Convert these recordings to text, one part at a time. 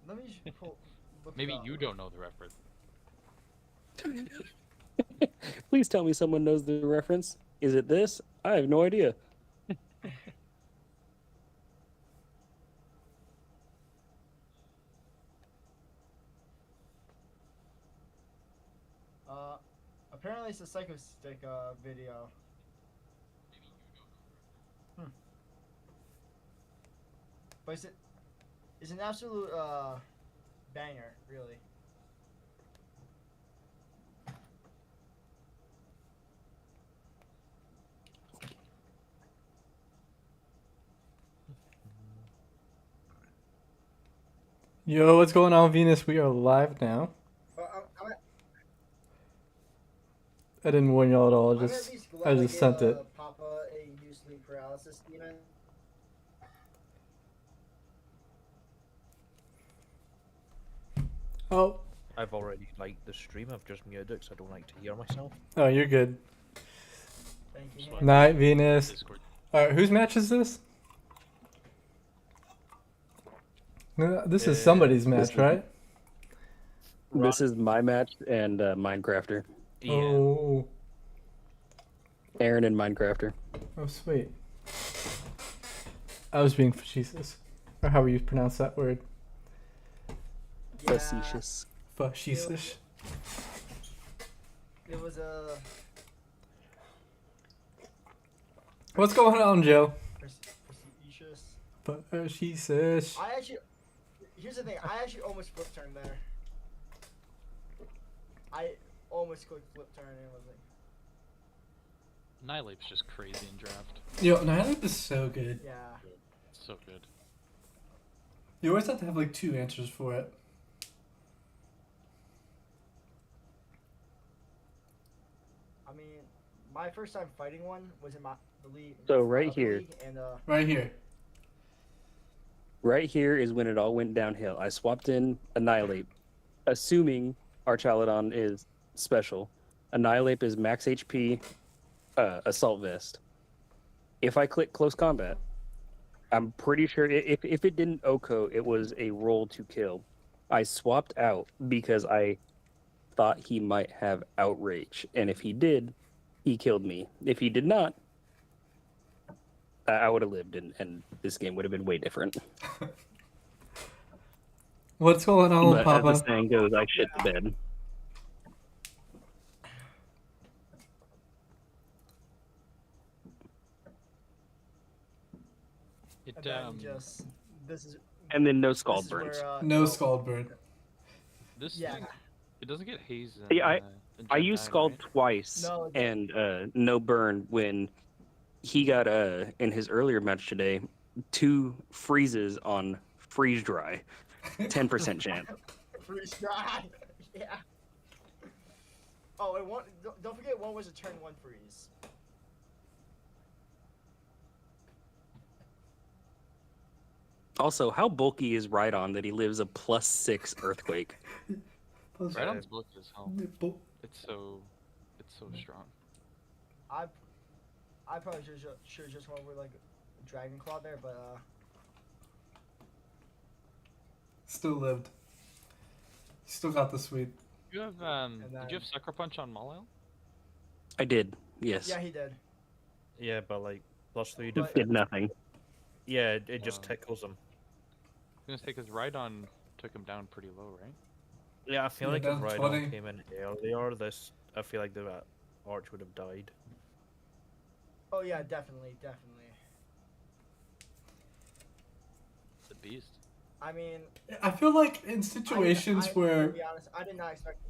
Let me look it Maybe up. you don't know the reference. Please tell me someone knows the reference. Is it this? I have no idea. Uh, apparently it's a Psycho Stick video. Hmm. But it's an absolute banger, really. Yo, what's going on, Venus? We are live now. But I didn't warn y'all at all. I'm at least I glad I just gave sent it. Papa a new sleep paralysis demon. Oh, I've already liked the stream. I've just muted it because I don't like to hear myself. oh, you're good. Thank you. Swap. Night, Venus. Discord. All right, whose match is this? This is somebody's match, right? This is my match and Minecrafter. Yeah. Oh, Aaron and Minecrafter. oh, sweet. I was being facetious, or however you pronounce that word. Yeah, Facetious. Facetious. it was a What's going on, Joe? facetious. Facetious. I actually, here's the thing. I actually almost flip turned there. I almost clicked flip turn and was like, Annihilate's just crazy in draft. Yo, Annihilate is so good. yeah. It's so good. You always have to have like two answers for it. I mean, my first time fighting one was in the league. So right the here. league, and Right here. Right here is when it all went downhill. I swapped in Annihilate, assuming Archaludon is special. Annihilate is max HP, Assault Vest. If I click Close Combat, I'm pretty sure if it didn't OHKO, it was a roll to kill. I swapped out because I thought he might have Outrage, and if he did, he killed me. If he did not, I would have lived, and this game would have been way different. What's going on, But as Papa? the saying goes, I shit the bed. It and then just this is And then no this scald is burns. where, No Scald Bird. this Yeah. thing, it doesn't get haze. In, Yeah, in I Gen used 9, scald right? twice No, and no burn when he got in his earlier match today 2 freezes on freeze dry, 10% chance. freeze dry. Yeah. Oh, and one. Don't forget, one was a turn one freeze. Also, how bulky is Rhydon that he lives a +6 earthquake? Right on his book is hell. It's so strong. I probably should just went with like Dragon Claw there, but Still lived. Still got the sweep. You have did you have Sucker Punch on Malile? I did, yes. yeah, he did. Yeah, but like +3 But- defense. Did nothing. Yeah, it just Oh. tickles him. I'm gonna say because Rhydon took him down pretty low, right? Yeah, I feel Yeah, like if down Rhydon 20. came in earlier, I feel like the arch would have died. Oh yeah, definitely. It's a beast. I mean, I feel like in situations to where be honest, I did not expect.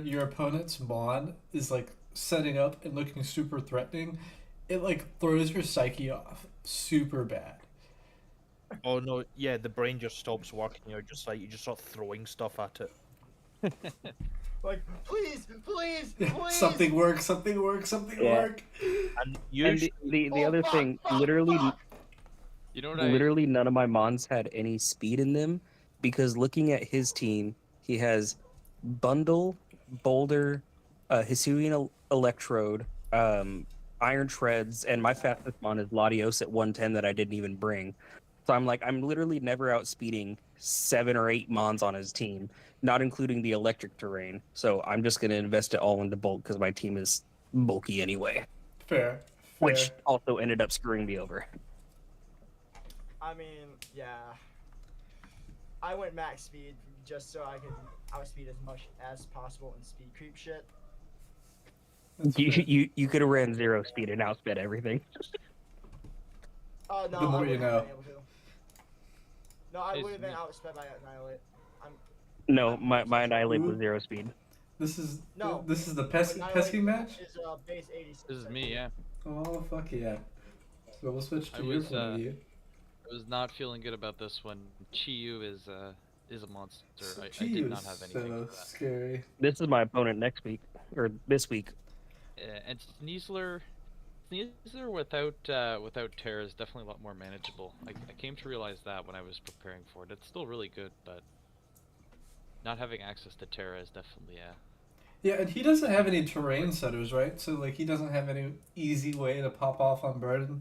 your opponent's mon is like setting up and looking super threatening, it like throws your psyche off super bad. Oh no, yeah, the brain just stops working. You're just like you just start throwing stuff at it. Like, please. Something work, something work, something Yeah. work. And And usually, the Oh, other fuck, thing, fuck, literally fuck. You know what literally none of my mons had any speed in them because looking at his team, he has Bundle, Boulder, Hisuian Electrode, Iron Shreds, and my fastest mon is Latios at 110 that I didn't even bring. So I'm like, I'm literally never outspeeding 7 or 8 mons on his team, not including the electric terrain. So I'm just going to invest it all into bulk because my team is bulky anyway, Fair. which also ended up screwing me over. I mean, yeah. I went max speed just so I could outspeed as much as possible and speed creep shit. You could have ran 0 speed and outsped everything. Oh no, The more I you wouldn't know. have been able to. No, I Is would have been me. outsped by Annihilate. No, I'm my so sure. Annihilate was 0 speed. This is No. the Annihilate pesking match. is base 86. This is me, yeah. Oh fuck yeah! So we'll switch to I your was, point of view. I was not feeling good about this one. Chi-Yu is a monster. I Chi did is not have anything so with that. scary. This is my opponent next week, or this week. And Sneasler without Terra is definitely a lot more manageable. I came to realize that when I was preparing for it. It's still really good, but not having access to Terra is definitely Yeah, and he doesn't have any terrain setters, right? So like he doesn't have any easy way to pop off on burden.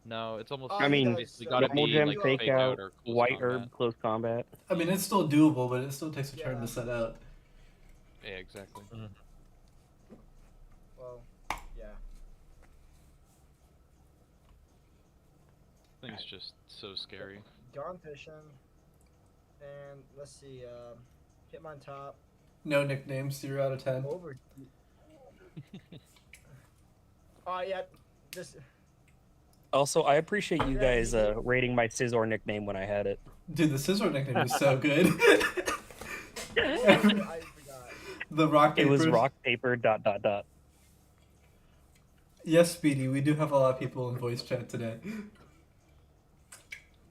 no. It's almost I mean, basically got to Double be Gem, like Fake Out, or close White combat. Herb, Close Combat. I mean, it's still doable, but it still takes a turn Yeah. to set out. Yeah, exactly. Well, yeah. I think it's just so scary. Gone fishing. And let's see, Hitmontop. No nicknames, 0 out of 10. Over. Yeah. This. Also, I appreciate you guys rating my Scizor nickname when I had it. Dude, the scissor nickname was so good. I forgot. The rock It paper. was rock paper ... Yes, Speedy, we do have a lot of people in voice chat today.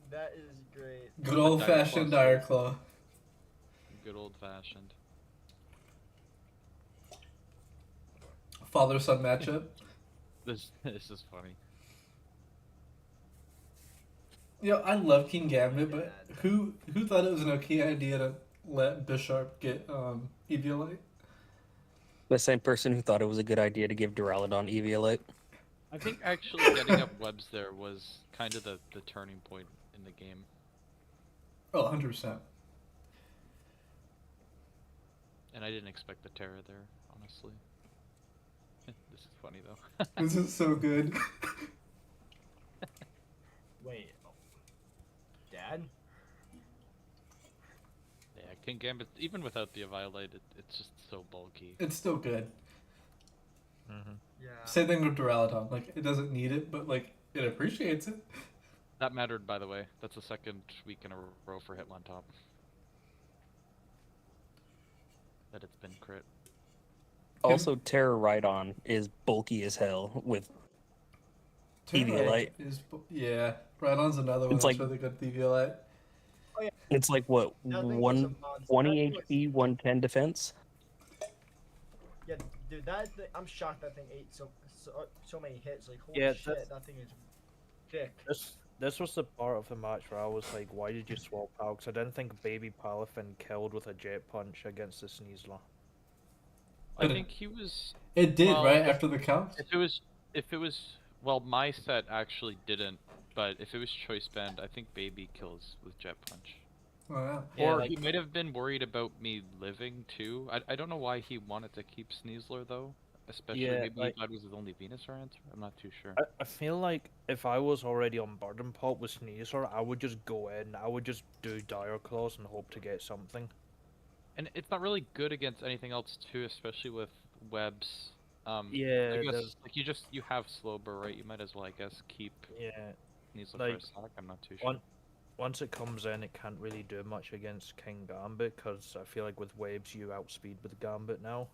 That is great. Good old fashioned Dire Claw. Good old fashioned. Father son matchup. This is funny. Yo, I love King Gambit, but who thought it was an okay idea to let Bisharp get Eviolite? The same person who thought it was a good idea to give Duraludon Eviolite. I think actually getting up webs there was kind of the turning point in the game. Oh, 100%. And I didn't expect the Terra there, honestly. This is funny though. This is so good. Wait. Dad? Yeah, King Gambit, even without the Eviolite, it's just so bulky. It's still good. Yeah. Same thing with Duraludon. Like, it doesn't need it, but, like, it appreciates it. That mattered, by the way. That's the second week in a row for Hitmontop. That it's been crit. Also, Terra Rhydon is bulky as hell with Eviolite. Yeah, Rhydon's another one It's that's like- really good with Eviolite. It's like, what, That thing was a 120 monster. HP, 110 defense? Yeah, dude, I'm shocked that thing ate so many hits. Like, holy Yeah, shit, that thing is thick. This was the part of the match where I was like, why did you swap out? Because I didn't think Baby Palafin killed with a jet punch against the Sneasler. I think he was... It did, Well, right, after the count? If it was... Well, my set actually didn't, but if it was Choice Band, I think Baby kills with Jet Punch. Oh, yeah. Yeah, Or like- he might have been worried about me living, too. I don't know why he wanted to keep Sneasler, though. Especially, Yeah, maybe like- he thought it was his only Venusaur answer? I'm not too sure. I feel like if I was already on Burden Pop with Sneasler, I would just go in, I would just do Dire Claws and hope to get something. And it's not really good against anything else, too, especially with webs. Yeah, I guess, there's- like, you have Slowbro, right? You might as well, I guess, keep Yeah, Sneasler like, for a sec. I'm not too sure. once it comes in, it can't really do much against King Gambit, because I feel like with waves you outspeed with Gambit now.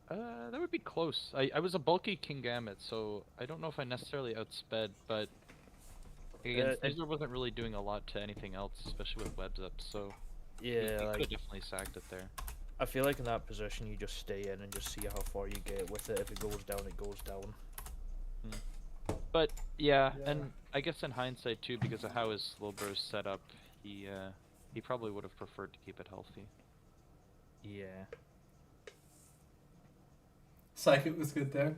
That would be close. I was a bulky King Gambit, so I don't know if I necessarily outsped, but again, Sneasler wasn't really doing a lot to anything else, especially with webs up, so he Yeah, could like, have definitely sacked it there. I feel like in that position you just stay in and just see how far you get with it. If it goes down, it goes down. But yeah, Yeah. and I guess in hindsight too, because of how his Slowbro's set up, he probably would have preferred to keep it healthy. Yeah. Psychic was good there.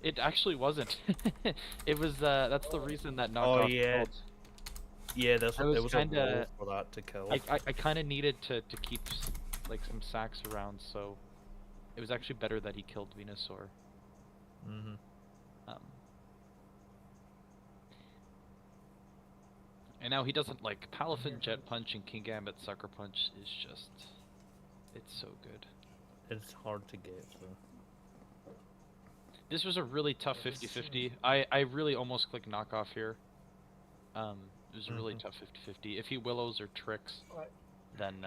It actually wasn't. It was that's the reason that Oh knockoff yeah, killed. yeah. I There was was a roll kinda for that to kill. I kind of needed to keep like some sacks around, so it was actually better that he killed Venusaur. Mhm. Um, and now he doesn't like Palafin Jet Punch and King Gambit Sucker Punch is just it's so good. It's hard to get through. This was a really tough 50-50. I really almost clicked knockoff here. It was a really tough 50-50. If he willows or tricks, then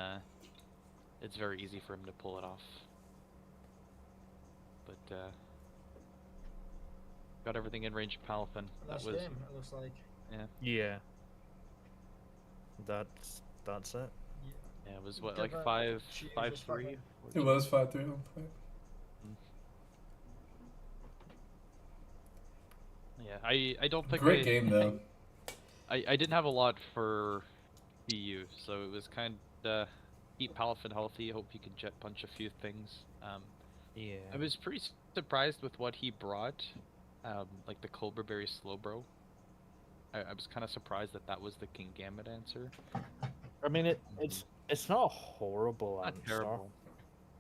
it's very easy for him to pull it off. But got everything in range of Palafin. That Last was game, it looks like. Yeah. That's it. yeah, it was what Give like a- 5-3. It was 5-3 on point. Yeah, I don't think Great game though. I didn't have a lot for BU, so it was kind of keep Palafin healthy. Hope he could jet punch a few things. Yeah. I was pretty surprised with what he brought, like the Cobra Berry Slowbro. I was kind of surprised that that was the King Gambit answer. I mean, it's not a horrible Not answer. terrible.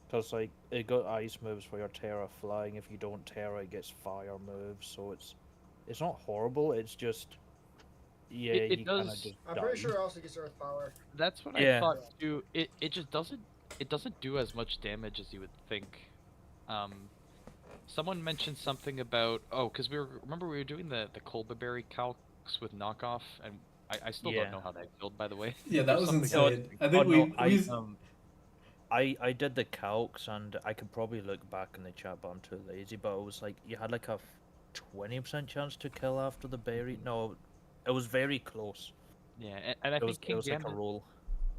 Because, like, it got ice moves for your Terra flying. If you don't Terra, it gets fire moves. So it's not horrible. It's just, yeah, It you kind of does- just I'm pretty die. sure it also gets Earth Power. That's what Yeah. I thought too. It just doesn't do as much damage as you would think. Someone mentioned something about because remember we were doing the Colba Berry calcs with knockoff, and I still Yeah. don't know how that killed, by the way. Yeah, that There's was something insane. else. I think no, I did the calcs, and I could probably look back in the chat, but I'm too lazy. But it was like you had like a 20% chance to kill after the berry. No, it was very close. Yeah, and I It was think King like a Gambit roll.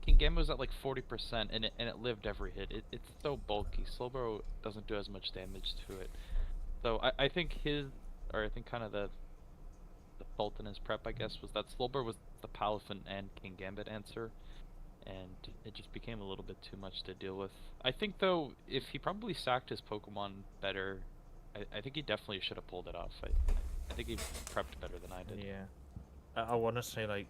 King Gambit was at like 40%, and it lived every hit. It's so bulky. Slowbro doesn't do as much damage to it. So I think I think kind of the fault in his prep, I guess, was that Slowbro was the Palafin and King Gambit answer, and it just became a little bit too much to deal with. I think though, if he probably sacked his Pokemon better, I think he definitely should have pulled it off. I think he prepped better than I did. Yeah, I want to say like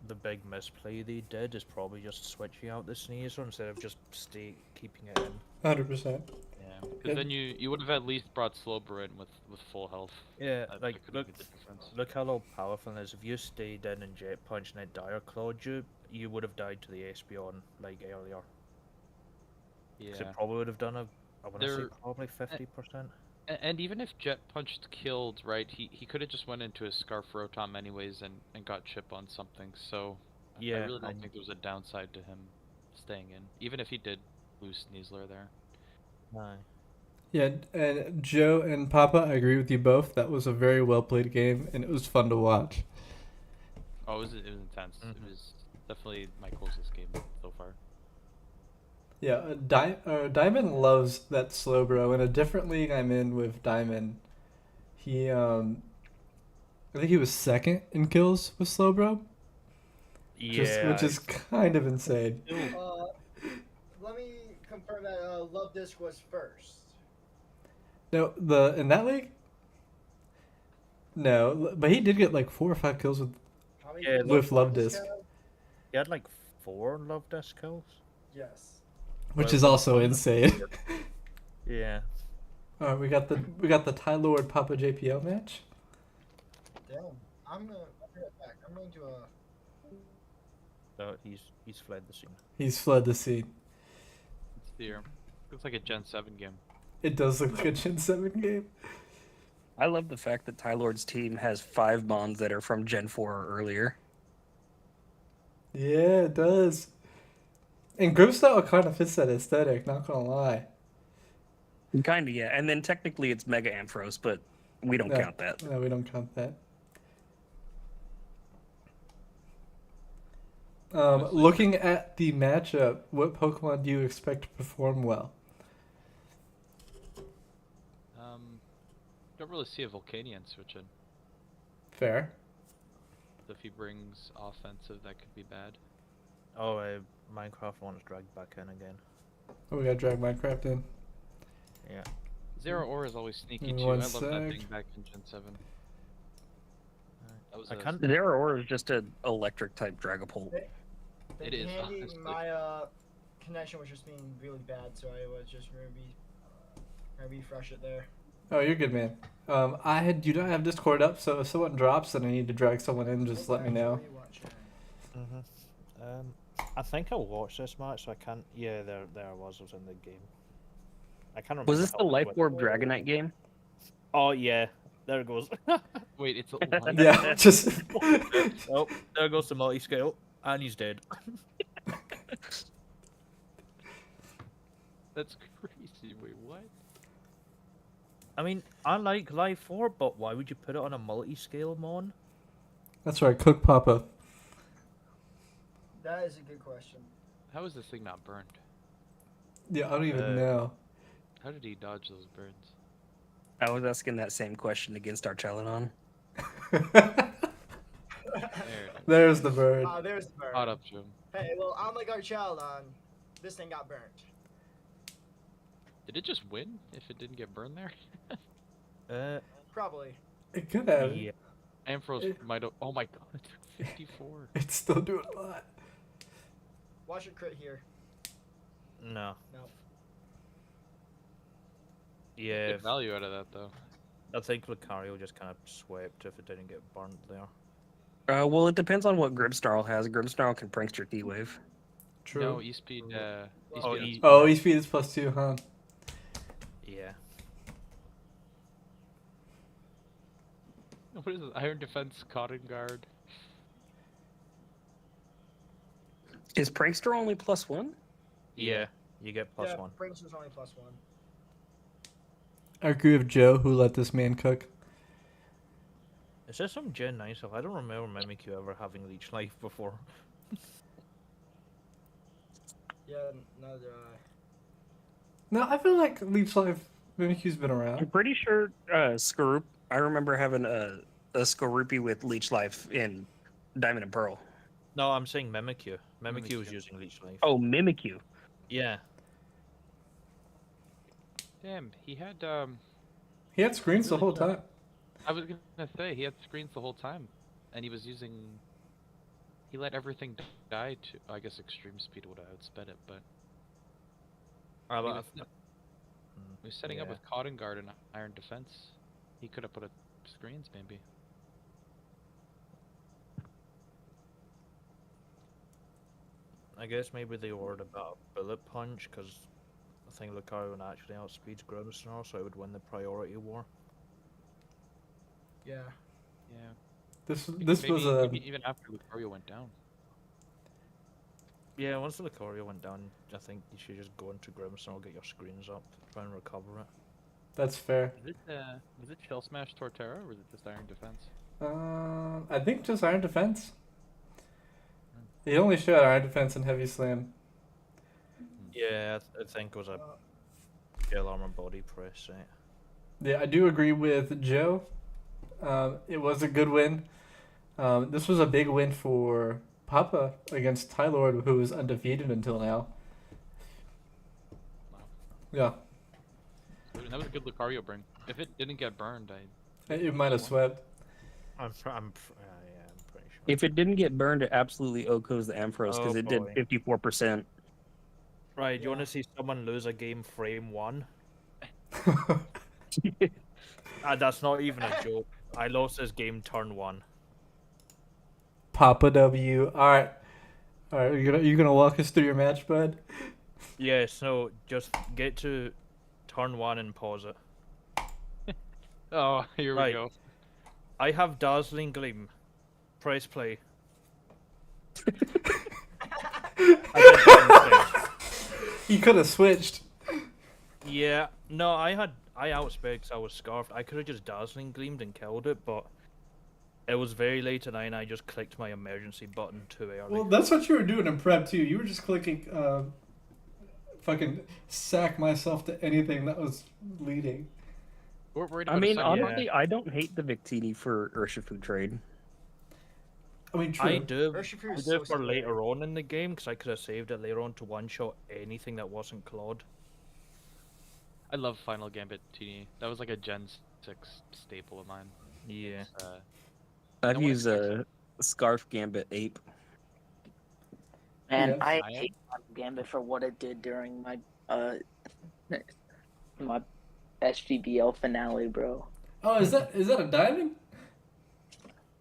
the big misplay they did is probably just switching out the Sneasel instead of just keeping it in. 100%. Yeah, because then you would have at least brought Slowbro in with full health. Yeah, That like could have look, made the difference. look how low Palafin is. If you stayed in and Jet Punch and it Dire Clawed you, you would have died to the Espeon like earlier. 'Cause Yeah. it probably would have done I want to say There- probably 50%. And even if Jet Punched killed, right, he could have just went into his Scarf Rotom anyways and got chip on something, so I Yeah, really don't and- think there was a downside to him staying in, even if he did lose Sneasler there. Aye. Yeah, and Joe and Papa, I agree with you both. That was a very well played game, and it was fun to watch. Oh, it was intense. It Mhm. was definitely my closest game so far. Yeah, Diamond loves that Slowbro. In a different league I'm in with Diamond, he I think he was second in kills with Slowbro, Yeah, which is kind of insane. Let me confirm that Love Disc was first. No, in that league. No, but he did get like 4 or 5 kills with. How many Yeah, did with Love Disc Disc. have? he had like 4 Love Disc kills. Yes. Which Well, is also insane. Yeah. All right, we got the Ty Lord Papa JPL match. Damn. I'm gonna be right back. I'm going to So he's fled the scene. He's fled the scene. It's here. Looks like a Gen 7 game. It does look like a Gen 7 game. I love the fact that Tylord's team has 5 Mons that are from Gen 4 or earlier. Yeah, it does. And group style kind of fits that aesthetic, not gonna lie. Kind of, yeah. And then technically it's Mega Ampharos, but we don't count that. No, we don't count that. Looking at the matchup, what Pokemon do you expect to perform well? Don't really see a Volcanion switching. Fair. So if he brings offensive, that could be bad. Oh, Minecraft wants dragged back in again. Oh, we gotta drag Minecraft in. Yeah. Zero Ore is always sneaky Give me too. one I love that sec. thing back in Gen 7. That was I a- can't. Zero Ore is just an electric type Dragapult. It is, Handy, honestly. my connection was just being really bad, so I was just gonna refresh it there. Oh, you're good, man. You don't have Discord up, so if someone drops and I need to drag someone in, just let me know. Actually, watch it. I think I watched this match, so I can't. Yeah, there I was. I was in the game. I can't remember. Was this the how it Life went. Orb Dragonite game? Oh yeah, there it goes. Wait, it's a light? Yeah, just Oh, there goes the multi-scale, and he's dead. That's crazy. Wait, what? I mean, I like Life 4, but why would you put it on a multi-scale mon? that's right. Cook Papa. That is a good question. How is this thing not burned? Yeah, I don't even Uh, know. How did he dodge those burns? I was asking that same question against Archaladon. There it is. There's the bird. There's the bird. Caught up to him. Hey, well, unlike our child this thing got burnt. Did it just win if it didn't get burned there? Probably. It could have. Yeah. Ampharos might have. Oh my god, it took 54. It's still doing a lot. Watch it crit here. No. No. Yeah, Good value out of that though. I think Lucario just kind of swept if it didn't get burnt there. Well, it depends on what Grimmsnarl has. Grimmsnarl can prankster T-Wave. True. No, E-Speed. Oh, E-Speed. E- Oh, E-Speed is +2, huh? Yeah. What is it? Iron Defense, Cotton Guard. Is prankster only +1? Yeah, you get +1. Prince is only +1. I agree with Joe, who let this man cook. Is this some Gen 9 stuff? I don't remember Mimikyu ever having Leech Life before. Yeah, neither do I. No, I feel like Leech Life Mimikyu's been I'm around. pretty sure Skorup. I remember having a Skorupi with Leech Life in Diamond and Pearl. No, I'm saying Mimikyu. Mimikyu was Mimikyu. using Leech Life. Oh, Mimikyu. Yeah. Damn, he had He had screens the Really whole cool. time. I was gonna say he had screens the whole time, and he was using. He let everything die to. I guess extreme speed would have outsped it, but he was, he was setting up Yeah. with Cotton Guard and Iron Defense. He could have put up screens maybe. I guess maybe they ordered about Bullet Punch because I think Lucario actually outspeeds Grimmsnarl, so it would win the priority war. Yeah. Yeah. This Maybe- was a maybe even after Lucario went down. Yeah, once the Lucario went down, I think you should just go into Grimmsnarl, get your screens up, try and recover it. that's fair. Was it Shell Smash Torterra or was it just Iron Defense? I think just Iron Defense. He only showed Iron Defense and Heavy Slam. Yeah, I think it was a Gale Armor Body Press, right? Yeah, I do agree with Joe. It was a good win. This was a big win for Papa against Tylord, who was undefeated until now. Wow. Yeah, That was a good Lucario burn. If it didn't get burned, it might have swept. I'm pretty sure. If it didn't get burned, it absolutely Okos the Ampharos because Oh, it boy. did 54%. Right, do you want to see someone lose a game frame 1? That's not even a joke. I lost this game turn 1. Papa W. All right. You gonna walk us through your match, bud? Yeah, so just get to turn 1 and pause it. oh, here we Right. go. I have Dazzling Gleam. Press play. I He could have switched. did yeah, no, I outsped because I was scarfed. I could have just Dazzling Gleamed and killed it, but it was very late at night and I just clicked my emergency button too early. Well, that's what you were doing in prep too. You were just clicking, fucking sack myself to anything that was leading. We're worried I about a mean, second- honestly, I don't hate the Victini for Urshifu trade. I mean, true. I do. Urshifu I is do so for scary. later on in the game because I could have saved it later on to one shot anything that wasn't Claude. I love Final Gambit TD. That was like a Gen 6 staple of mine. Yeah. I've one used expects- a Scarf Gambit Ape. Man, Yes. I I hate Final Gambit for what it did during my my SGBL finale, bro. Oh, is that a diamond?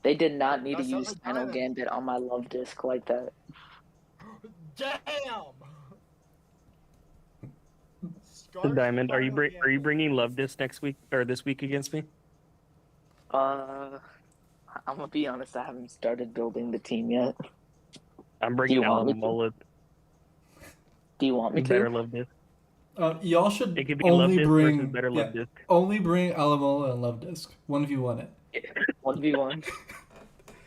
They did not need to That sounds use like Final diamond. Gambit on my love disc like that. Damn. Scarf Diamond, are you Final are you Gambit. bringing Love Disc next week or this week against me? I'm gonna be honest, I haven't started building the team yet. I'm bringing want me to? Alamola. Do you want me Better to? Love Disc. Y'all should It could be Love only Disc versus bring Better Love Disc. only bring Alamola and Love Disc. One of you won it. 1v1.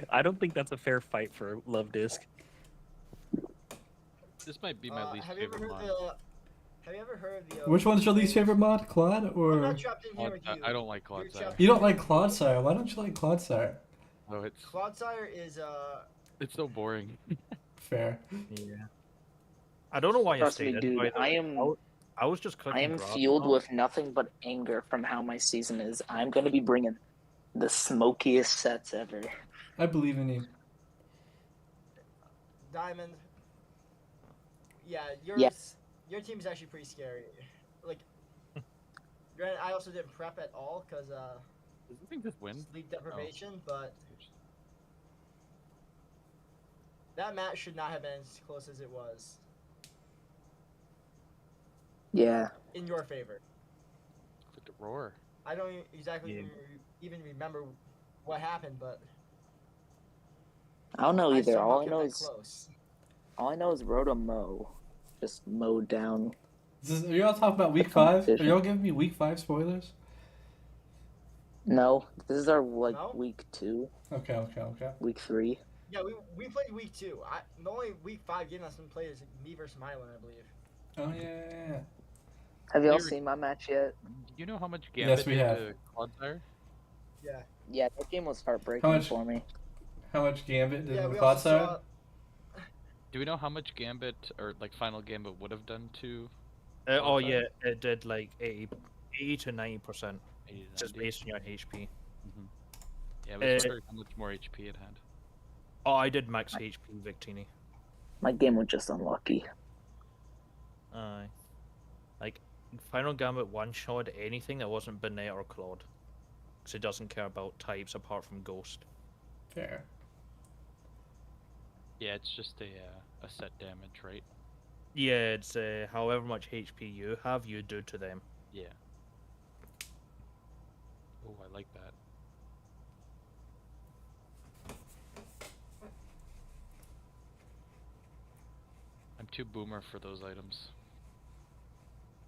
I don't think that's a fair fight for Love Disc. This might be my least Have you ever favorite heard mod. Have you ever heard of the? Which one's your least favorite mod, Claude? I'm Or not trapped in here Claude, with you. I don't like You're Claude Sire. trapped you don't in like here with Claude me. Sire? Why don't you like Claude Sire? Oh, it's Claude Sire is it's so boring. Fair. Yeah. I don't know why you Trust stayed me, in. dude. by the way. I was just clicking. I am grass fueled now. with nothing but anger from how my season is. I'm gonna be bringing the smokiest sets ever. I believe in you. Diamond. Yeah, Yeah. your team's actually pretty scary. Like, I also didn't prep at all because Does the thing just win? sleep deprivation, but that match should not have been as close as it was Yeah. in your favor. Click the roar. I don't exactly Yeah. even remember what happened, but I don't know I either. somehow All I kept know that is close. Roto Mo just mowed down. Are y'all talking about week 5? Are y'all giving me week 5 spoilers? No, this is our No? week 2, Okay. week 3. Yeah, we played week 2. The only week 5 game that's been played is me versus Mylon, I believe. Oh yeah. Have y'all You're- seen my match yet? Do you know how much Yes, Gambit we did have. to Claude Sire? Yeah. Yeah, that game was heartbreaking much- for me. How much Gambit did Yeah, the we Claude also Sire? saw. Do we know how much Gambit or like Final Gambit would have done to Oh Claude Sire? yeah, it did like 80 to 90%, 80 to just 90? based on your HP. Yeah, but it's how much more HP it had. Oh, I did max HP Victini. My game was just unlucky. Aye. Like, Final Gambit one-shot anything that wasn't Bennett or Claude. Because it doesn't care about types apart from Ghost. Fair. Yeah, it's just a set damage, right? Yeah, it's however much HP you have, you do to them. Yeah. Oh, I like that. I'm too boomer for those items.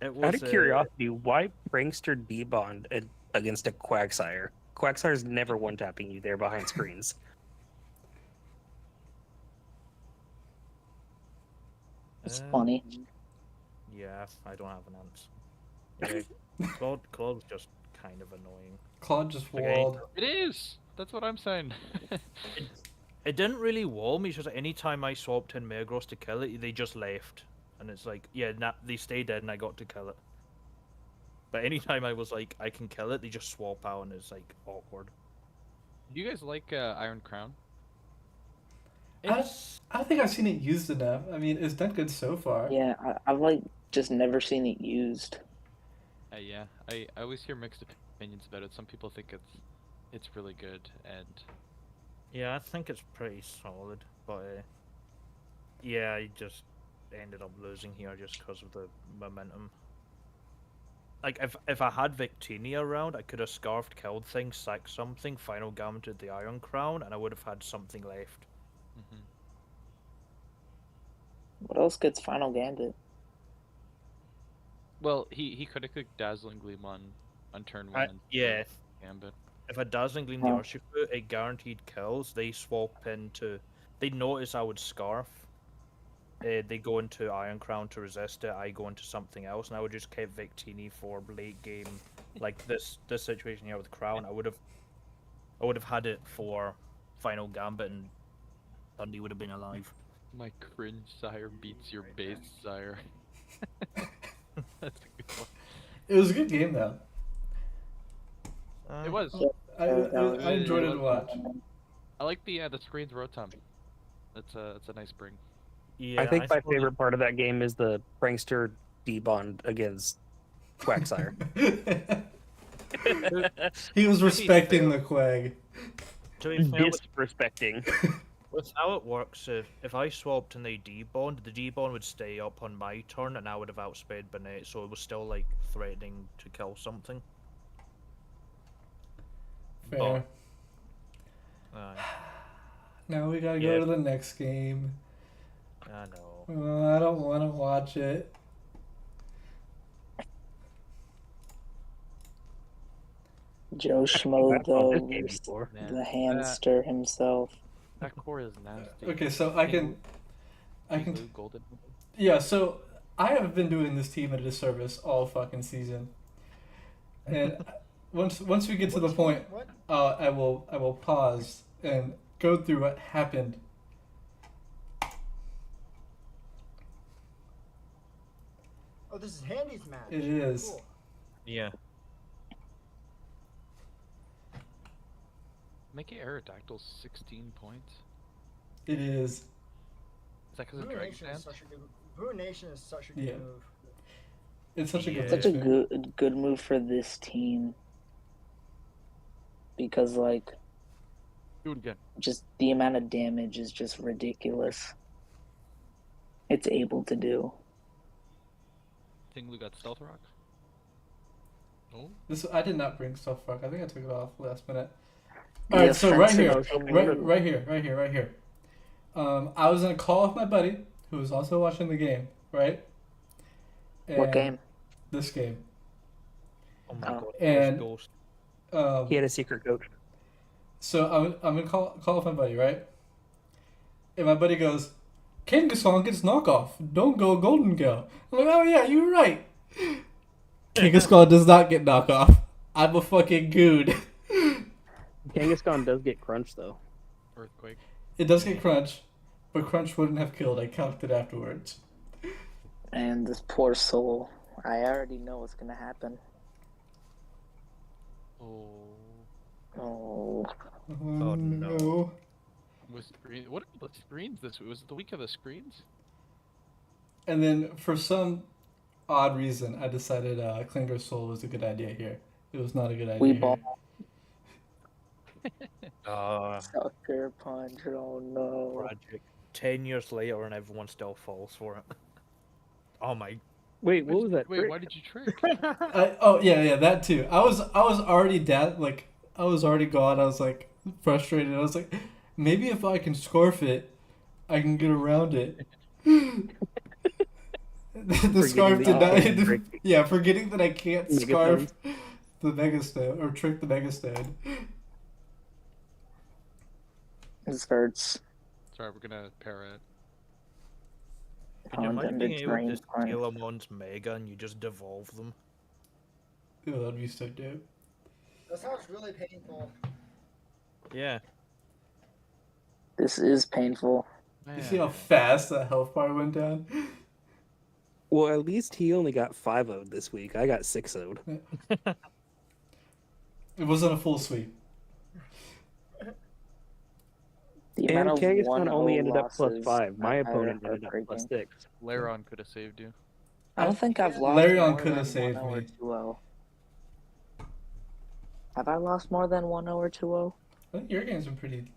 It Out was, of curiosity, why Prankster D-Bond against a Quagsire? Quagsire's never one-tapping you there behind screens. It's funny. Yeah, I don't have an answer. Yeah, Claude was just kind of annoying. Claude just Okay. walled. It is! That's what I'm saying. It didn't really wall me, it's just anytime I swapped in Megros to kill it, they just left. And it's like, yeah, they stayed dead and I got to kill it. But anytime I was like, I can kill it, they just swap out and it's like awkward. Do you guys like Iron Crown? I don't think I've seen it used enough. I mean, it's done good so far. Yeah, I've just never seen it used. Yeah, I always hear mixed opinions about it. Some people think it's really good, and Yeah, I think it's pretty solid, but yeah, I just ended up losing here just because of the momentum. Like, if I had Victini around, I could have scarfed, killed things, sacked something, final gammeted the Iron Crown, and I would have had something left. What else gets Final Gambit? well, he could have clicked Dazzling Gleam on turn one. and Yeah, Gambit. if a Dazzling Gleam the Oh. Urshifu, it guaranteed kills. They swap into... They notice I would scarf. They go into Iron Crown to resist it. I go into something else, and I would just keep Victini for late game, like this situation here with Crown. I would have had it for Final Gambit, and Dundee would have been alive. My cringe sire beats your base sire. That's a good one. It was a good game though. It was. I enjoyed it was to watch. I like the screen's rotom. It's a nice bring. Yeah, I think my saw the- favorite part of that game is the prankster debond against Quagsire. He was respecting the Quag. To be fair, Disrespecting. with how it works, if I swapped and they debond, the debond would stay up on my turn, and I would have outsped Bennett, so it was still like threatening to kill something. Fair. Aye, Now we gotta Yeah. go to the next game. I know. I don't want to watch it. Joe Schmo, I've played this though, game versus before. Man, the hamster himself. that core is nasty. Okay, so I can. Blue, golden. Yeah, so I have been doing this team a disservice all fucking season. And once we get to the point, What? I will pause and go through what happened. Oh, this is Handy's match. It is. Cool. Yeah. Making Aerodactyl 16 points. It is. Is that because of Brew Dragon Nation is Dance? such a good. Brew Nation is such a good Yeah. move. It's such a good Yeah. Such a move. good move for this team. Because like Do it again. just the amount of damage is just ridiculous. It's able to do. Tinglu got Stealth Rock. Oh, This I did not bring stuff rock. I think I took it off last minute. The All right, so right offensive here, team- right here. I was in a call with my buddy who was also watching the game, right? What And game? This game. Oh my Oh. god. And- Ghost. He had a secret coach. So I'm gonna call with my buddy, right? And my buddy goes, Kangaskhan gets knockoff. Don't go Golden Girl. I'm like, oh yeah, you're right. Kangaskhan does not get knockoff. I'm a fucking goon. Kangaskhan does get crunched though. Earthquake. It does get Crunch, but Crunch wouldn't have killed. I counted afterwards. And this poor soul. I already know what's gonna happen. Oh. Oh, Oh no. Was screen? What are the screens this week? Was it the week of the screens? And then for some odd reason, I decided Klinger Soul was a good idea here. It was not a good idea. we here. ball sucker punch. Oh no. Tragic. 10 years later and everyone still falls for it. Oh my. Wait, what was that? Wait, why did you trick? Yeah, that too. I was already I was already gone. I was like frustrated. I was like, maybe if I can scarf it, I can get around it. The scarf did that you can't not. trick Yeah, forgetting that I can't Megastones. scarf the Megastone or trick the Megastone. This hurts. Sorry, we're gonna pair it. Can you imagine being able Brain to punch. steal a mon's mega and you just devolve them? Oh, that'd be so dope. That sounds really painful. Yeah. This is painful. You see how fast that health bar went down? Well, at least he only got 5-0'd this week. I got 6-0'd. It wasn't a full sweep. The And amount of Kangaskhan 1-0 only ended up losses +5. My are opponent ended up heartbreaking. +6. Laron could have saved you. I don't think I've lost Larion more coulda than saved 1-0 or me. 2-0. Have I lost more than 1-0 or 2-0? I think your game's been pretty.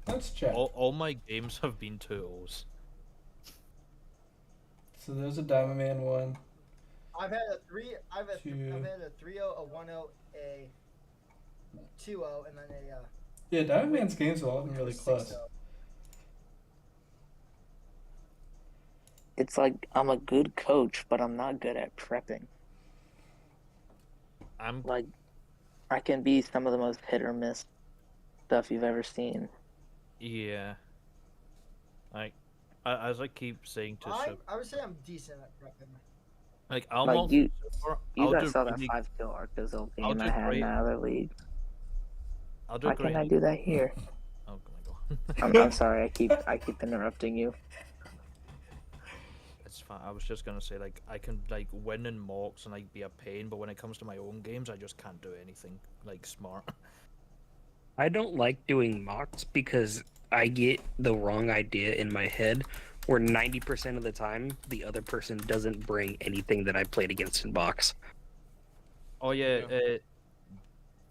Let's check. All my games have been 2-0s. So there's a Diamond Man one. I've had a 3. I've had Two. a 3-0, a 1-0, a 2-0, and then a Yeah, Diamond Man's games have all been really 6-0. close. It's like I'm a good coach, but I'm not good at prepping. I'm Like, I can be some of the most hit or miss stuff you've ever seen. yeah. Like, as I keep saying to I would say I'm decent at prepping. like I'll Like, not you- super, You I'll guys do saw that really- 5-kill Arcazil I'll game I do had in great. another league. I'll do Why great. can't I do that here? Oh my god. I'm sorry. I keep interrupting you. It's fine. I was just gonna say like I can like win in mocks and like be a pain, but when it comes to my own games, I just can't do anything like smart. I don't like doing mocks because I get the wrong idea in my head where 90% of the time the other person doesn't bring anything that I played against in box. Oh yeah,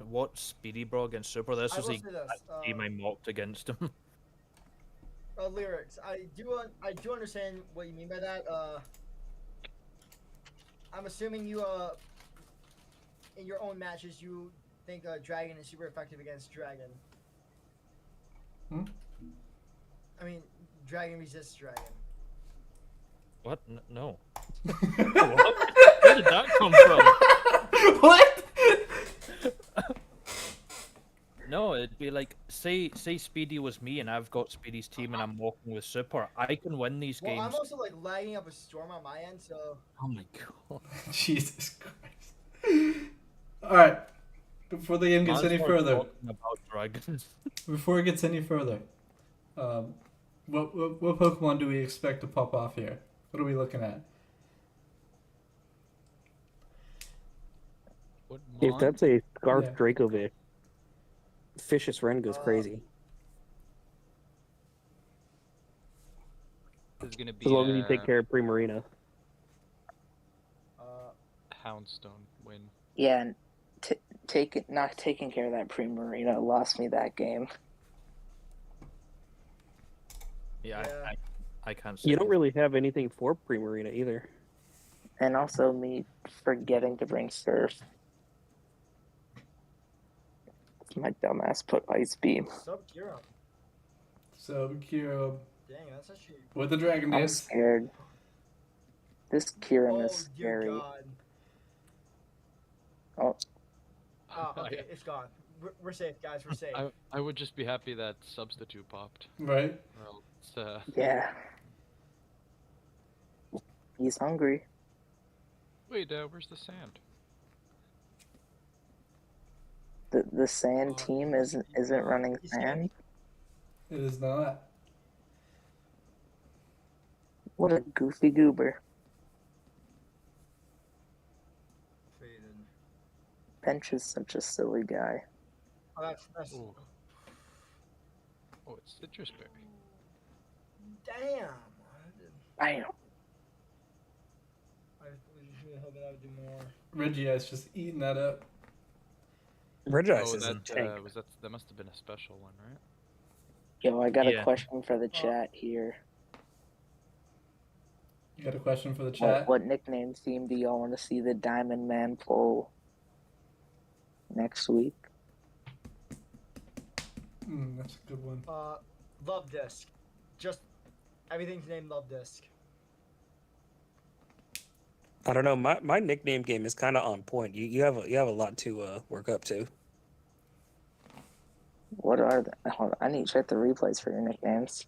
what Speedy bro against Super? This I was will the say this. game I mocked against him. Lyrics. I do understand what you mean by that. I'm assuming you in your own matches you think Dragon is super effective against Dragon. Hmm? I mean, Dragon resists Dragon. What? No. What? Where did that come from? What? No, it'd be like say Speedy was me and I've got Speedy's team and I'm walking with Super. I can win these Well, games. I'm also like lagging up a storm on my end, so. Oh my god. Jesus Christ. Alright. Before the game gets Man's any not further, talking about dragons. before it gets any further, what Pokemon do we expect to pop off here? What are we looking at? What If mon? that's a Scarf Yeah. Dracovic, Vicious Ren goes crazy. Is gonna be As long as you take care of Primarina. Houndstone win. Yeah, and not taking care of that Primarina lost me that game. Yeah, Yeah. I can't say. You don't really have anything for Primarina either. And also me forgetting to bring Surf. My dumbass put Ice Beam. Sub Kira. So, Kira, Dang, that's actually. with the Dragon I'm Dance. scared. This Kieran Oh is dear scary. God. Oh, Okay, it's gone. We're safe, guys. We're safe. I would just be happy that substitute popped. Right? Or else, yeah. He's hungry. Wait, where's the sand? The sand team isn't running He's sand. It is not. What a goofy goober. Faded. Bench is such a silly guy. Oh, that's. Ooh. Oh, it's citrus berry. Damn. I know. I was really hoping I would do more. Regia's just eating that up. Regice Oh, is in that tank. that must have been a special one, right? Yo, I got Yeah. a question for the chat here. You got a question for the chat? What nickname theme do y'all want to see the Diamond Man pull next week? That's a good one. Love Disc. Just everything's named Love Disc. I don't know. My nickname game is kind of on point. You have a lot to work up to. What are the? Hold on, I need to check the replays for your nicknames.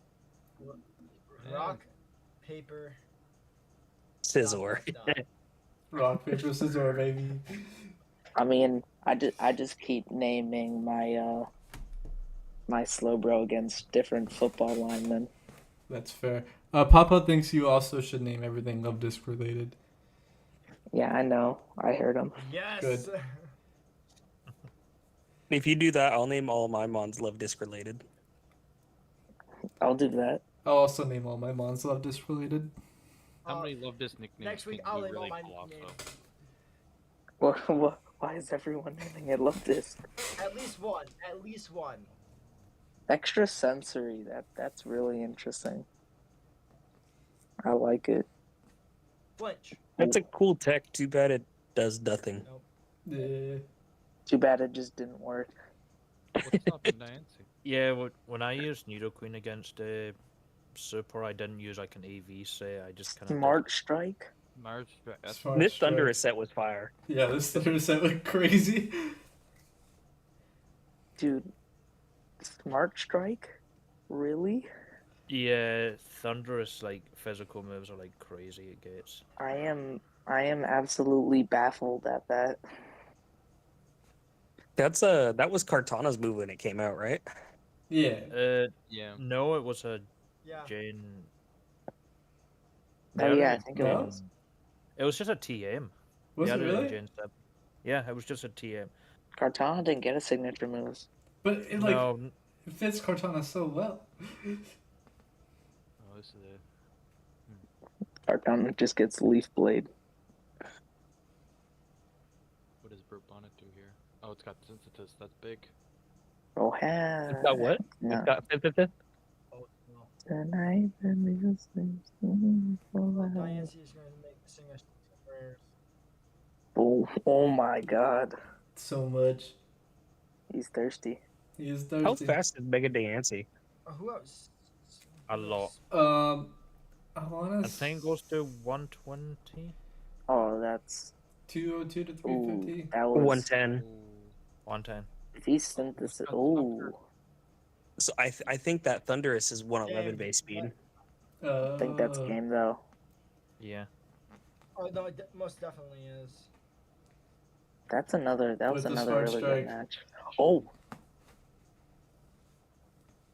Rock, paper, Scissor. stop. Rock, paper, scissors, baby. I mean, I just keep naming my my slow bro against different football linemen. That's fair. Papa thinks you also should name everything Love Disc related. Yeah, I know. I heard him. Yes. Good. If you do that, I'll name all my mons Love Disc related. I'll do that. I'll also name all my mons Love Disc related. How many love this nicknames? Next week think I'll we name all really my pull off, nicknames. though? Why is everyone naming it Love Disc? At least one. At least one. Extra sensory. That's really interesting. I like it. Flinch. That's a cool tech. Too bad it does nothing. Yeah. Too bad it just didn't work. What's up in Niantic? Yeah, when I used Nidoqueen against Super, I didn't use like an AV say. I just kind of Smart Strike. Mars. That's Smart This strike. Thunderous set was fire. Yeah, this Thunder set looked crazy. Dude, Smart Strike? Really? Yeah, thunderous like physical moves are like crazy. It gets. I am absolutely baffled at that. That was Cartana's move when it came out, right? Yeah. Yeah. No, it was a Yeah. Jane. They Oh yeah, I added think it No? was. It was just a TM. Was They it added in really? Jane Step. Yeah, it was just a TM. Cartana didn't get a signature moves. But it like No, it fits Cortana so well. Oh, this is it. Cartana just gets Leaf Blade. What does Brute Bonnet do here? Oh, it's got Synthesis. That's big. Rohan. It's got what? No. It's got fifth. Oh no. Tonight the real things Well, Diancie is going to make sing us prayers. Oh my god. So much. He's thirsty. He is How thirsty. fast is Mega Diancie? Who else? a Who lot. else? I wanna I think goes to 120. Oh, that's 202 to ooh. 350. That was 110. Ooh. 110. if he synthesis. Ooh. So I think that Thunderous is 111 Damn, base speed. I think that's game though. Yeah. Oh no, it most definitely is. That was With the another Smart really Strike. good match. Oh,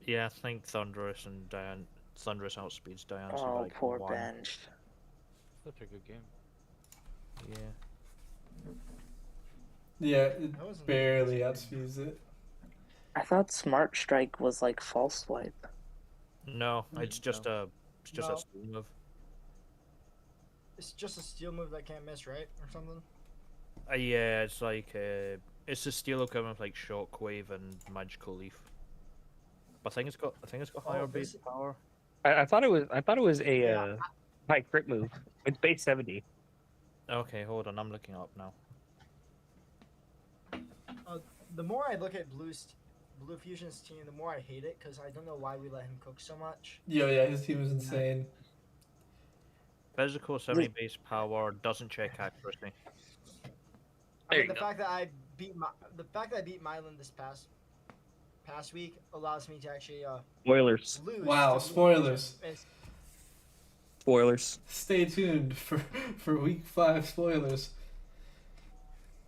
Yeah, I think Thunderous and Thunderous outspeeds Diane. So oh, like poor one. bench. Such a good game. Yeah. Yeah, it That wasn't barely easy. outspeeds it. I thought Smart Strike was like false swipe. No, it's just No. a No. steal move. It's just a steel move that can't miss, right, or something. Yeah, it's like it's a steal equivalent of like Shockwave and Magical Leaf. But I think it's got Oh, higher this- base power. I thought it was a Yeah. high crit move. It's base 70. Okay, hold on, I'm looking up now. The more I look at Blue Fusion's team, the more I hate it because I don't know why we let him cook so much. Yeah, his team is insane. Physical 70 base power doesn't check accuracy. I There mean, you the go. fact that I beat Mylan this past week allows me to actually Spoilers. lose. Wow, to Blue spoilers. Fusion. And Spoilers. Stay tuned for week 5 spoilers.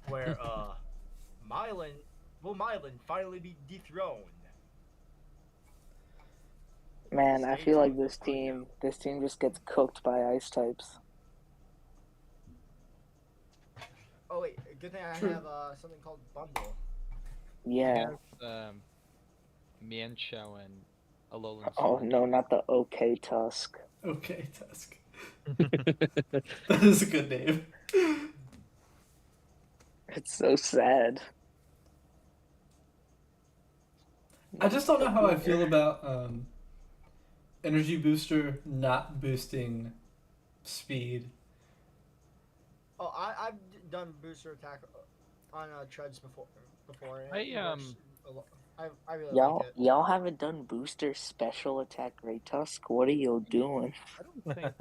where Mylan finally be dethroned. Man, I Stay feel like tuned. this team just gets cooked by ice types. Oh wait, good thing I True. have something called bundle. Yeah. Mienshao and Alolan. Oh Surge. no, not the OK Tusk. Okay, Tusk. That is a good name. It's so sad. I just don't know how I feel about energy booster not boosting speed. Oh, I've done booster attack on treads before. And I, it works a lot. I really Y'all, like it. y'all haven't done booster special attack Great Tusk. What are you doing? I don't think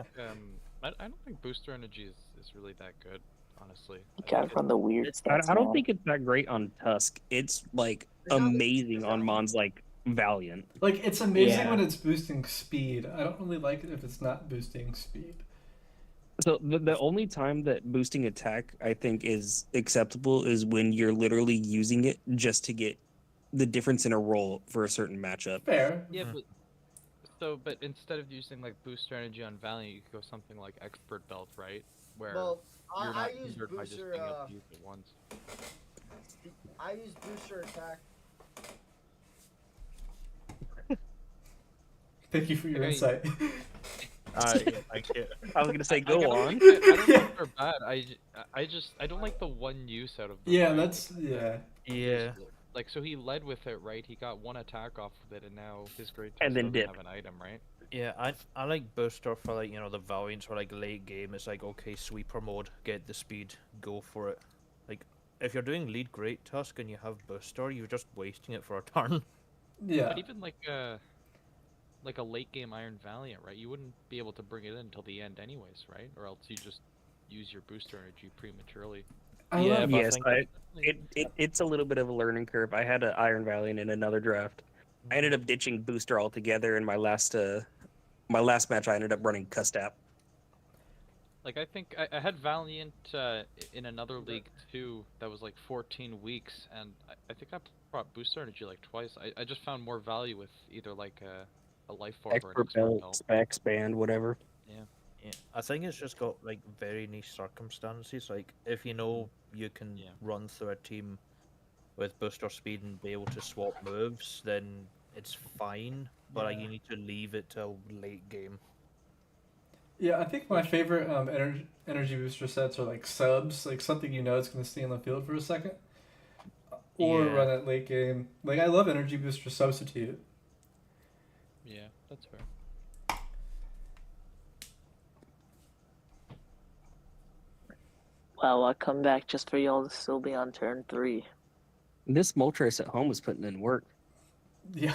I don't think booster energy is really that good, honestly. You I gotta think run the weird I stats. don't man. think it's that great on Tusk. It's like It's not- amazing it's on not- Mons like Valiant. Like, it's amazing Yeah. when it's boosting speed. I don't really like it if it's not boosting speed. So the only time that boosting attack I think is acceptable is when you're literally using it just to get the difference in a roll for a certain matchup. Fair. Yeah, but instead of using like booster energy on Valiant, you could go something like Expert Belt, right? Where Well, you're I not use hindered by just booster. being able to use it once. I use booster attack. Thank you for your Okay. insight. Thank you. I was gonna say I go don't on. think I don't think they're bad. I don't like the one use out of them. Yeah, right? that's yeah. Yeah. Like, so he led with it, right? He got one attack off of it, and now his great And then doesn't dip. have an item, right? Yeah, I like booster for like, you know, the Valiants for like late game. It's like, okay, sweeper mode, get the speed, go for it. Like, if you're doing lead Great Tusk and you have booster, you're just wasting it for a turn. Yeah. But even like a late game Iron Valiant, right? You wouldn't be able to bring it in until the end, anyways, right? Or else you just use your booster energy prematurely. I Yeah, love but I Yes, think it's a little bit of a learning curve. I had an Iron Valiant in another draft. I ended up ditching booster altogether. In my last match, I ended up running Cthbl. Like, I think I had Valiant in another league too that was like 14 weeks, and I think I brought booster energy like twice. I just found more value with either like a life orb or an Expert expert belt, belt. specs, band, whatever. yeah. Yeah, I think it's just got like very niche circumstances. Like if you know you can Yeah. run through a team with booster speed and be able to swap moves, then it's fine. But like, Yeah. you need to leave it till late game. Yeah, I think my favorite energy booster sets are like subs, like something you know it's going to stay on the field for a second, or Yeah. run at late game. Like I love energy booster substitute. Yeah, that's fair. Wow, I come back just for y'all to still be on turn 3. This Moltres at home was putting in work. Yeah,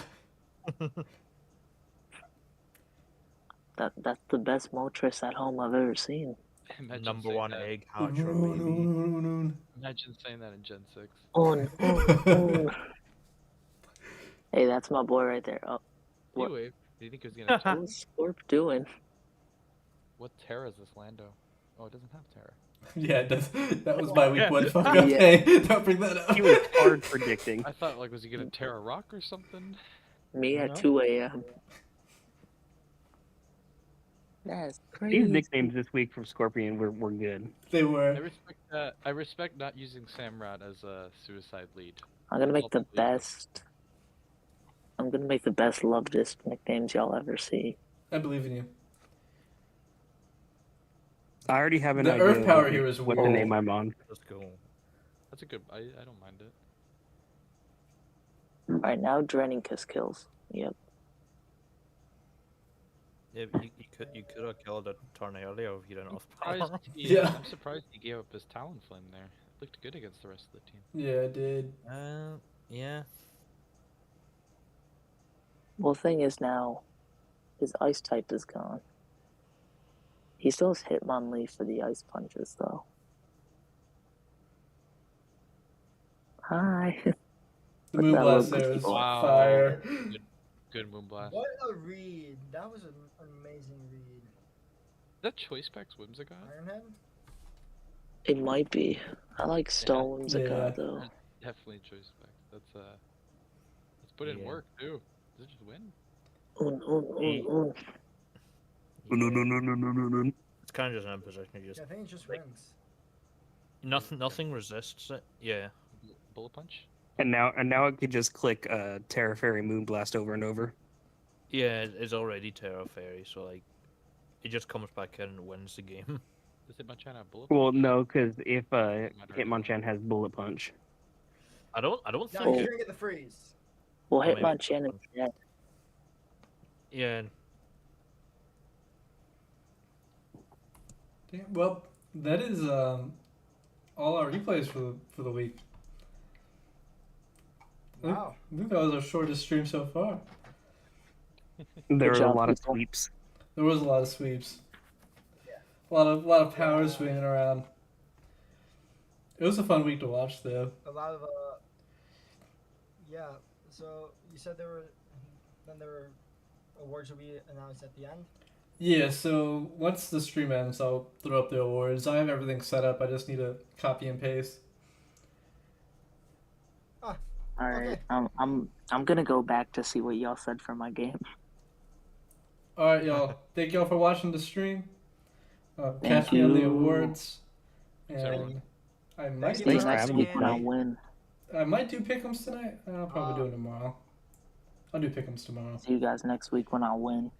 That's the best Moltres at home I've ever seen. Imagine Number saying one that. egg hatcher, baby. Imagine saying that in Gen 6. On. Hey, that's my boy right there. Oh, what? Anyway, do you think it was gonna turn? What's Scorp doing? What Terra is this Lando? Oh, it doesn't have Terra. Yeah, it does. That was my week one fuck up. Yeah. Hey, don't bring that up. He was hard predicting. I thought, like, was he gonna Terra Rock or something? Me at No. 2 a.m. That's crazy. These nicknames this week from Scorpion were good. They I were. respect that. I respect not using Samrat as a suicide lead. I'm gonna make the Ultimately, best. I'm gonna make the best love disc nicknames y'all ever see. I believe in you. I already have an The idea Earth Power what, here is what to weird. name my mom. Let's go. That's a good. I don't mind it. Right now, Dreninkus kills. Yep. Yeah, you could have killed a turn earlier if you didn't have Surprised power. Yeah. I'm surprised he gave up his Talonflame there. It looked good against the rest of the team. Yeah, it did. Yeah. Well, the thing is now, his ice type is gone. He still has Hitmonlee for the ice punches, though. Hi. The Look at that Moonblast little there is goofy boy. fire. Good Moonblast. What a read! That was an amazing read. Is that Choice Specs Whimsicott? Ironhead? It might be. I like Stone Whimsicott, Yeah. though. Definitely Choice Specs. Let's put in Yeah. work too. Does it just win? It's kind of just an imposition. You just Yeah, I think it just wins. nothing resists it. Yeah. Bullet Punch? And now it could just click Terra Fairy Moonblast over and over. Yeah, it's already Terra Fairy, so like, it just comes back in and wins the game. Does Hitmonchan have Bullet Well, Punch? no, because if matter Hitmonchan has Bullet Punch. I don't Yeah, think. he's Oh. gonna get the freeze. Well, Oh, maybe Hitmonchan is Punch. dead. Yeah. Damn, well, that is all our replays for the week. Wow. I think that was our shortest stream so far. There were a job, lot of people. sweeps. There was a lot of sweeps. Yeah. A lot of power Yeah. swinging around. It was a fun week to watch, though. A lot of yeah. So you said there were awards will be announced at the end. Yeah, so once the stream ends, I'll throw up the awards. I have everything set up. I just need to copy and paste. All right, Okay. I'm gonna go back to see what y'all said for my game. All right, y'all. Thank y'all for watching the stream. Catch Thank me on the you. awards, Thanks, everyone. and I might Thank See you you Thanks for next having week me when I tonight. win. I might do pick'ems tonight. I'll probably do Ah. it tomorrow. I'll do pick'ems tomorrow. See you guys next week when I win.